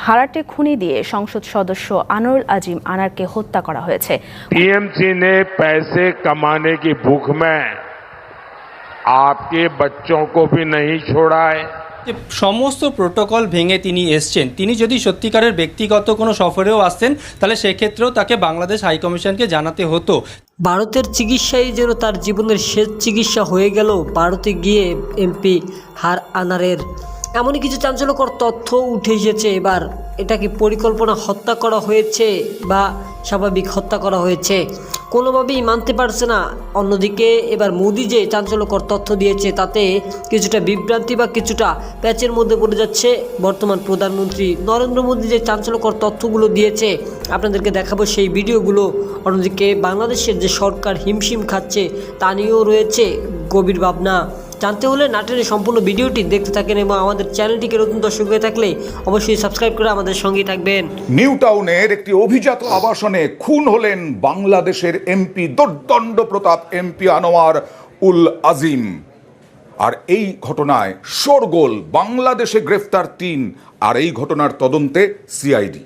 ভাড়াটে খুনি দিয়ে সংসদ সদস্য আনোয়ারুল আজিম আনারকে হত্যা করা হয়েছে। टीएमसी ने पैसे कमाने की भूख में आपके बच्चों को भी नहीं छोड़ा है। যে সমস্ত প্রোটোকল ভেঙে তিনি এসছেন, তিনি যদি সত্যিকারের ব্যক্তিগত কোনো সফরেও আসতেন তাহলে সেক্ষেত্রেও তাকে বাংলাদেশ হাইকমিশনকে জানাতে হতো। ভারতের চিকিৎসাই যেন তার জীবনের শেষ চিকিৎসা হয়ে গেল ভারতে গিয়ে এমপি হার আনারের। এমনই কিছু চাঞ্চল্যকর তথ্য উঠে এসেছে। এবার এটাকে পরিকল্পনা হত্যা করা হয়েছে বা স্বাভাবিক হত্যা করা হয়েছে কোনোভাবেই মানতে পারছে না। অন্যদিকে এবার মোদি যে চাঞ্চল্যকর তথ্য দিয়েছে তাতে কিছুটা বিভ্রান্তি বা কিছুটা প্যাচের মধ্যে পড়ে যাচ্ছে বর্তমান প্রধানমন্ত্রী নরেন্দ্র মোদি যে চাঞ্চল্যকর তথ্যগুলো দিয়েছে আপনাদেরকে দেখাবো সেই ভিডিওগুলো। অন্যদিকে বাংলাদেশের যে সরকার হিমশিম খাচ্ছে তা নিয়েও রয়েছে গভীর ভাবনা। জানতে হলে নাটেনের সম্পূর্ণ ভিডিওটি দেখতে থাকেন এবং আমাদের চ্যানেলটিকে নতুন দর্শক হয়ে থাকলে অবশ্যই সাবস্ক্রাইব করে আমাদের সঙ্গেই থাকবেন। নিউ টাউনের একটি অভিজাত আবাসনে খুন হলেন বাংলাদেশের এমপি দোর্দণ্ড প্রতাপ এমপি আনোয়ার উল আজিম। আর এই ঘটনায় শোরগোল, বাংলাদেশে গ্রেফতার ৩ আর এই ঘটনার তদন্তে সিআইডি।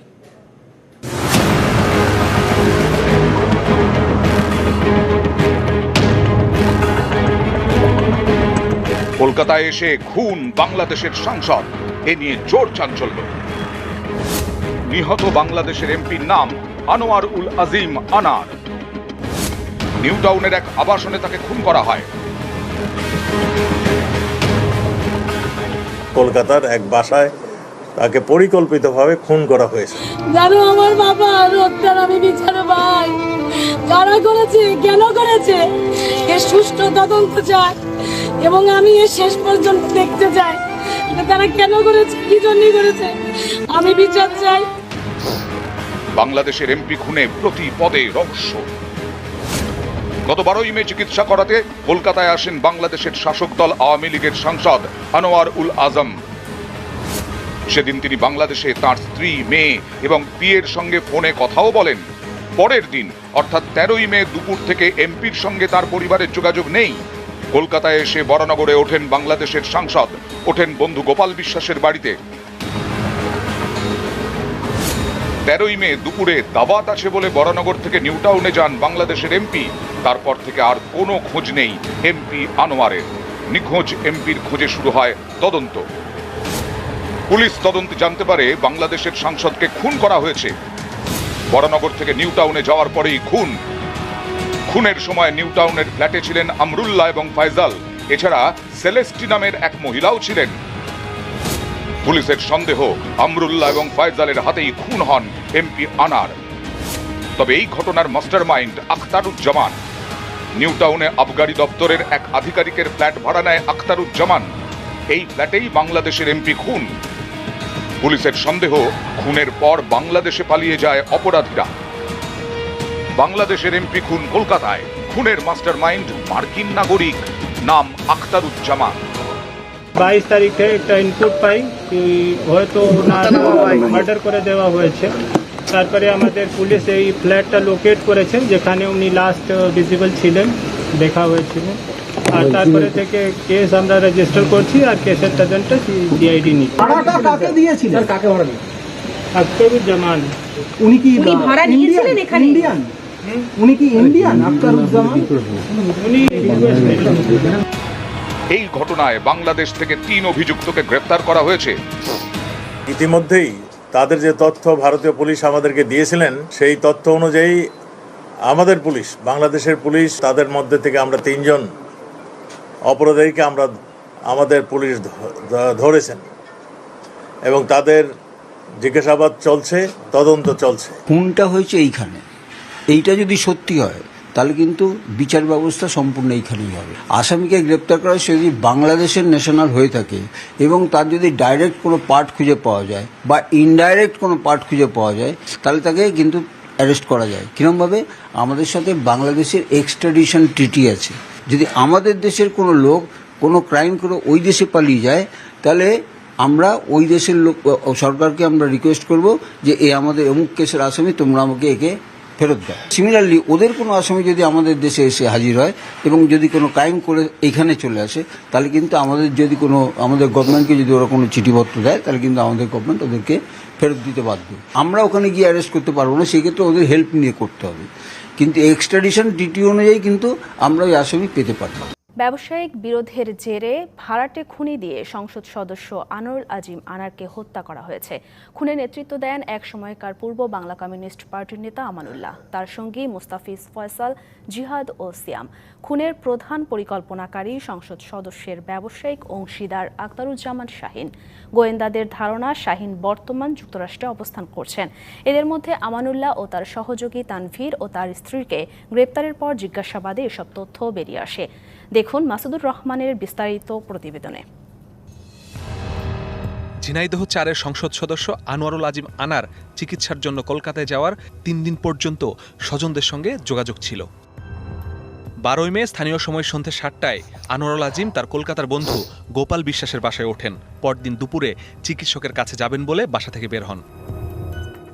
কলকাতায় এসে খুন বাংলাদেশের সাংসদ, এ নিয়ে জোর চাঞ্চল্য। নিহত বাংলাদেশের এমপির নাম আনোয়ার উল আজিম আনার। নিউ টাউনের এক আবাসনে তাকে খুন করা হয়। কলকাতার এক বাসায় তাকে পরিকল্পিতভাবে খুন করা হয়েছে। জানো আমার বাবা হত্যার আমি বিচার পাই, কারা করেছে, কেন করেছে এর সুষ্ঠু তদন্ত চাই এবং আমি এর শেষ পর্যন্ত দেখতে চাই তারা কেন করেছে, কি জন্য করেছে, আমি বিচার চাই। বাংলাদেশের এমপি খুনে প্রতি পদে রহস্য। গত 12 মে চিকিৎসা করাতে কলকাতায় আসেন বাংলাদেশের শাসক দল আওয়ামী লীগের সাংসদ আনোয়ার উল আজম। সেদিন তিনি বাংলাদেশে তার স্ত্রী, মেয়ে এবং পিএর সঙ্গে ফোনে কথাও বলেন। পরের দিন অর্থাৎ 13 মে দুপুর থেকে এমপির সঙ্গে তার পরিবারের যোগাযোগ নেই। কলকাতায় এসে বরানগরে ওঠেন বাংলাদেশের সাংসদ, ওঠেন বন্ধু গোপাল বিশ্বাসের বাড়িতে। 13 মে দুপুরে দাওয়াত আছে বলে বরানগর থেকে নিউ টাউনে যান বাংলাদেশের এমপি। তারপর থেকে আর কোনো খোঁজ নেই এমপি আনোয়ারের। নিখোঁজ এমপির খোঁজে শুরু হয় তদন্ত। পুলিশ তদন্তে জানতে পারে বাংলাদেশের সাংসদকে খুন করা হয়েছে। বরানগর থেকে নিউ টাউনে যাওয়ার পরেই খুন। খুনের সময় নিউ টাউনের ফ্ল্যাটে ছিলেন আমরুল্লাহ এবং ফায়জাল, এছাড়া সেলেস্টি নামের এক মহিলাও ছিলেন। পুলিশের সন্দেহ আমরুল্লাহ এবং ফায়জালের হাতেই খুন হন এমপি আনার। তবে এই ঘটনার মাস্টারমাইন্ড আখতারুজ্জামান। নিউ টাউনে আবগারি দপ্তরের এক আধিকারিকের ফ্ল্যাট ভাড়া নেয় আখতারুজ্জামান। এই ফ্ল্যাটেই বাংলাদেশের এমপি খুন। পুলিশের সন্দেহ খুনের পর বাংলাদেশে পালিয়ে যায় অপরাধীরা। বাংলাদেশের এমপি খুন কলকাতায়। খুনের মাস্টারমাইন্ড মার্কিন নাগরিক, নাম আখতারুজ্জামান। 22 তারিখে একটা ইনপুট পাই কি হয়তো ওনার মার্ডার করে দেওয়া হয়েছে। তারপরে আমাদের পুলিশ এই ফ্ল্যাটটা লোকেট করেছেন যেখানে উনি লাস্ট ভিজিবল ছিলেন, দেখা হয়েছিল। আর তারপরে থেকে কেস আমরা রেজিস্টার করছি আর কেসের তদন্ত সিআইডি নিচ্ছে। কাকে দিয়েছিলেন, কাকে ভাড়া দিয়েছিলেন? আখতারুজ্জামান। উনি কি ভাড়া নিয়েছিলেন এখানে? ইন্ডিয়ান? উনি কি ইন্ডিয়ান আখতারুজ্জামান? উনি এই ঘটনায় বাংলাদেশ থেকে 3 অভিযুক্তকে গ্রেফতার করা হয়েছে। ইতিমধ্যেই তাদের যে তথ্য ভারতীয় পুলিশ আমাদেরকে দিয়েছিলেন সেই তথ্য অনুযায়ী আমাদের পুলিশ, বাংলাদেশের পুলিশ, তাদের মধ্যে থেকে আমরা 3 জন অপরাধীকে আমাদের পুলিশ ধরেছেন এবং তাদের জিজ্ঞাসাবাদ চলছে, তদন্ত চলছে। খুনটা হয়েছে এইখানে, এইটা যদি সত্যি হয় তাহলে কিন্তু বিচার ব্যবস্থা সম্পূর্ণ এইখানেই হবে। আসামিকে গ্রেপ্তার করা সে যদি বাংলাদেশের ন্যাশনাল হয়ে থাকে এবং তার যদি ডাইরেক্ট কোনো পার্ট খুঁজে পাওয়া যায় বা ইনডাইরেক্ট কোনো পার্ট খুঁজে পাওয়া যায় তাহলে তাকে কিন্তু অ্যারেস্ট করা যায়। কীরকমভাবে? আমাদের সাথে বাংলাদেশের এক্সট্রাডিশন ট্রিটি আছে। যদি আমাদের দেশের কোনো লোক কোনো ক্রাইম করে ওই দেশে পালিয়ে যায় তাহলে আমরা ওই দেশের লোক সরকারকে আমরা রিকোয়েস্ট করব যে এ আমাদের অমুক কেসের আসামি, তোমরা আমাকে একে ফেরত দেয়। সিমিলারলি ওদের কোনো আসামি যদি আমাদের দেশে এসে হাজির হয় এবং যদি কোনো ক্রাইম করে এখানে চলে আসে, তাহলে কিন্তু আমাদের গভর্নমেন্টকে যদি ওরা কোনো চিঠিপত্র দেয়, তাহলে কিন্তু আমাদের গভর্নমেন্ট ওদেরকে ফেরত দিতে বাধ্য। আমরা ওখানে গিয়ে অ্যারেস্ট করতে পারবো না, সেক্ষেত্রে ওদের হেল্প নিয়ে করতে হবে, কিন্তু এক্সট্রাডিশন ট্রিটি অনুযায়ী কিন্তু আমরা ওই আসামি পেতে পারি। ব্যবসায়িক বিরোধের জেরে ভাড়াটে খুনি দিয়ে সংসদ সদস্য আনোয়ারুল আজিম আনারকে হত্যা করা হয়েছে। খুনে নেতৃত্ব দেন এক সময়কার পূর্ব বাংলা কমিউনিস্ট পার্টির নেতা আমানুল্লাহ, তার সঙ্গী মুস্তাফিজ, ফয়সাল, জিহাদ ও সিয়াম। খুনের প্রধান পরিকল্পনাকারী সংসদ সদস্যের ব্যবসায়িক অংশীদার আখতারুজ্জামান শাহিন। গোয়েন্দাদের ধারণা শাহিন বর্তমান যুক্তরাষ্ট্রে অবস্থান করছেন। এদের মধ্যে আমানুল্লাহ ও তার সহযোগী তানভীর ও তার স্ত্রীকে গ্রেপ্তারের পর জিজ্ঞাসাবাদে এসব তথ্য বেরিয়ে আসে। দেখুন মাসুদুর রহমানের বিস্তারিত প্রতিবেদনে। ঝিনাইদহ 4-এর সংসদ সদস্য আনোয়ারুল আজিম আনার চিকিৎসার জন্য কলকাতায় যাওয়ার 3 দিন পর্যন্ত স্বজনদের সঙ্গে যোগাযোগ ছিল। 12 মে স্থানীয় সময় সন্ধ্যে 7টায় আনোয়ারুল আজিম তার কলকাতার বন্ধু গোপাল বিশ্বাসের বাসায় ওঠেন। পরদিন দুপুরে চিকিৎসকের কাছে যাবেন বলে বাসা থেকে বের হন,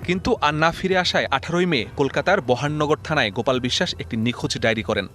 কিন্তু আর না ফিরে আসায় 18 মে কলকাতার বহাননগর থানায় গোপাল বিশ্বাস একটি নিখোঁজ ডায়েরি করেন।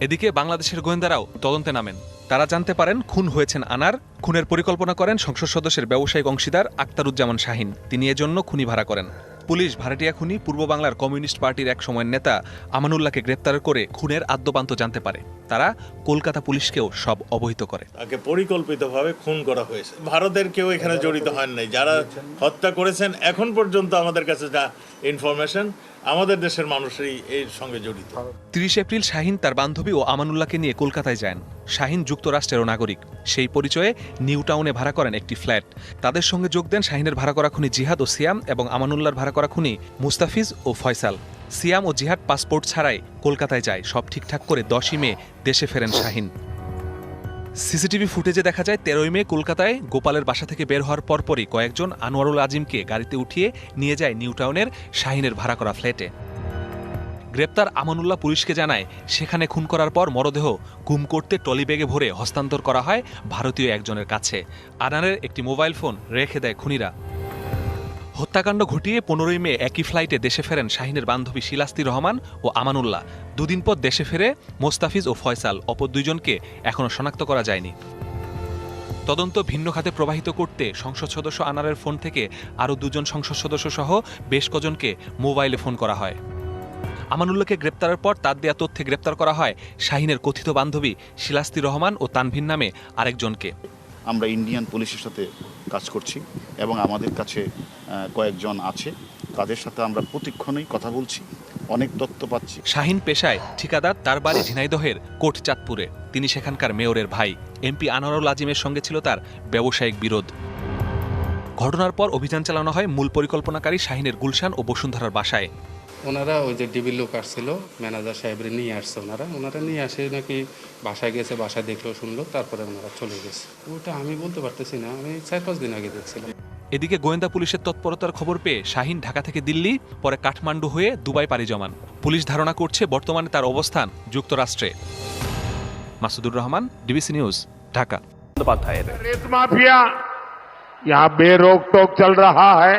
এদিকে বাংলাদেশের গোয়েন্দারাও তদন্তে নামেন। তারা জানতে পারেন খুন হয়েছেন আনার। খুনের পরিকল্পনা করেন সংসদ সদস্যের ব্যবসায়িক অংশীদার আখতারুজ্জামান শাহিন। তিনি এজন্য খুনি ভাড়া করেন। পুলিশ ভাড়াটিয়া খুনি পূর্ব বাংলার কমিউনিস্ট পার্টির এক সময়ের নেতা আমানুল্লাহকে গ্রেপ্তার করে খুনের আদ্যোপান্ত জানতে পারে। তারা কলকাতা পুলিশকেও সব অবহিত করে। তাকে পরিকল্পিতভাবে খুন করা হয়েছে। ভারতের কেউ এখানে জড়িত হন নাই। যারা হত্যা করেছেন এখন পর্যন্ত আমাদের কাছে যা ইনফরমেশন, আমাদের দেশের মানুষই এর সঙ্গে জড়িত। 30 এপ্রিল শাহিন তার বান্ধবী ও আমানুল্লাহকে নিয়ে কলকাতায় যান। শাহিন যুক্তরাষ্ট্রেরও নাগরিক। সেই পরিচয়ে নিউ টাউনে ভাড়া করেন একটি ফ্ল্যাট। তাদের সঙ্গে যোগ দেন শাহিনের ভাড়া করা খুনি জিহাদ ও সিয়াম এবং আমানুল্লাহর ভাড়া করা খুনি মুস্তাফিজ ও ফয়সাল। সিয়াম ও জিহাদ পাসপোর্ট ছাড়াই কলকাতায় যায়। সব ঠিকঠাক করে 10 মে দেশে ফেরেন শাহিন। সিসিটিভি ফুটেজে দেখা যায় 13 মে কলকাতায় গোপালের বাসা থেকে বের হওয়ার পরপরই কয়েকজন আনোয়ারুল আজিমকে গাড়িতে উঠিয়ে নিয়ে যায় নিউ টাউনের শাহিনের ভাড়া করা ফ্ল্যাটে। গ্রেপ্তার আমানুল্লাহ পুলিশকে জানায় সেখানে খুন করার পর মরদেহ গুম করতে ট্রলি ব্যাগে ভরে হস্তান্তর করা হয় ভারতীয় একজনের কাছে। আনারের একটি মোবাইল ফোন রেখে দেয় খুনিরা। হত্যাকাণ্ড ঘটিয়ে 15 মে একই ফ্লাইটে দেশে ফেরেন শাহিনের বান্ধবী শিলাস্তি রহমান ও আমানুল্লাহ। 2 দিন পর দেশে ফেরে মোস্তাফিজ ও ফয়সাল। অপর 2 জনকে এখনও শনাক্ত করা যায়নি। তদন্ত ভিন্ন খাতে প্রবাহিত করতে সংসদ সদস্য আনারের ফোন থেকে আরও 2 জন সংসদ সদস্য সহ বেশ কজনকে মোবাইলে ফোন করা হয়। আমানুল্লাহকে গ্রেপ্তারের পর তার দেয়া তথ্যে গ্রেপ্তার করা হয় শাহিনের কথিত বান্ধবী শিলাস্তি রহমান ও তানভীর নামে আরেকজনকে। আমরা ইন্ডিয়ান পুলিশের সাথে কাজ করছি এবং আমাদের কাছে কয়েকজন আছে, তাদের সাথে আমরা প্রতিক্ষণেই কথা বলছি, অনেক তথ্য পাচ্ছি। শাহিন পেশায় ঠিকাদার, তার বাড়ি ঝিনাইদহের কোটচাঁদপুরে। তিনি সেখানকার মেয়রের ভাই। এমপি আনোয়ারুল আজিমের সঙ্গে ছিল তার ব্যবসায়িক বিরোধ। ঘটনার পর অভিযান চালানো হয় মূল পরিকল্পনাকারী শাহিনের গুলশান ও বসুন্ধরার বাসায়। ওনারা ওই যে ডিবির লোক আসছিল, ম্যানেজার সাহেবের নিয়ে আসছে। ওনারা নিয়ে আসে নাকি বাসায় গেছে, বাসায় দেখলো শুনলো, তারপরে ওনারা চলে গেছে। ওটা আমি বলতে পারতেছি না, আমি 4-5 দিন আগে দেখছিলাম। এদিকে গোয়েন্দা পুলিশের তৎপরতার খবর পেয়ে শাহিন ঢাকা থেকে দিল্লি, পরে কাঠমান্ডু হয়ে দুবাই পাড়ি জমান। পুলিশ ধারণা করছে বর্তমানে তার অবস্থান যুক্তরাষ্ট্রে। Masudur Rahman, DBC news, Dhaka. रेत माफिया यहाँ बेरोक टोक चल रहा है।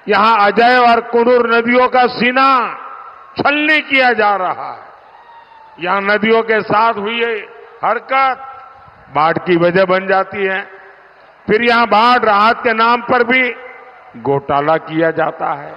यहाँ अजय और कुनूर नदियों का सीना छलनी किया जा रहा है। यहाँ नदियों के साथ हुई हरकत बाढ़ की वजह बन जाती है। फिर यहाँ बाढ़ राहत के नाम पर भी घोटाला किया जाता है।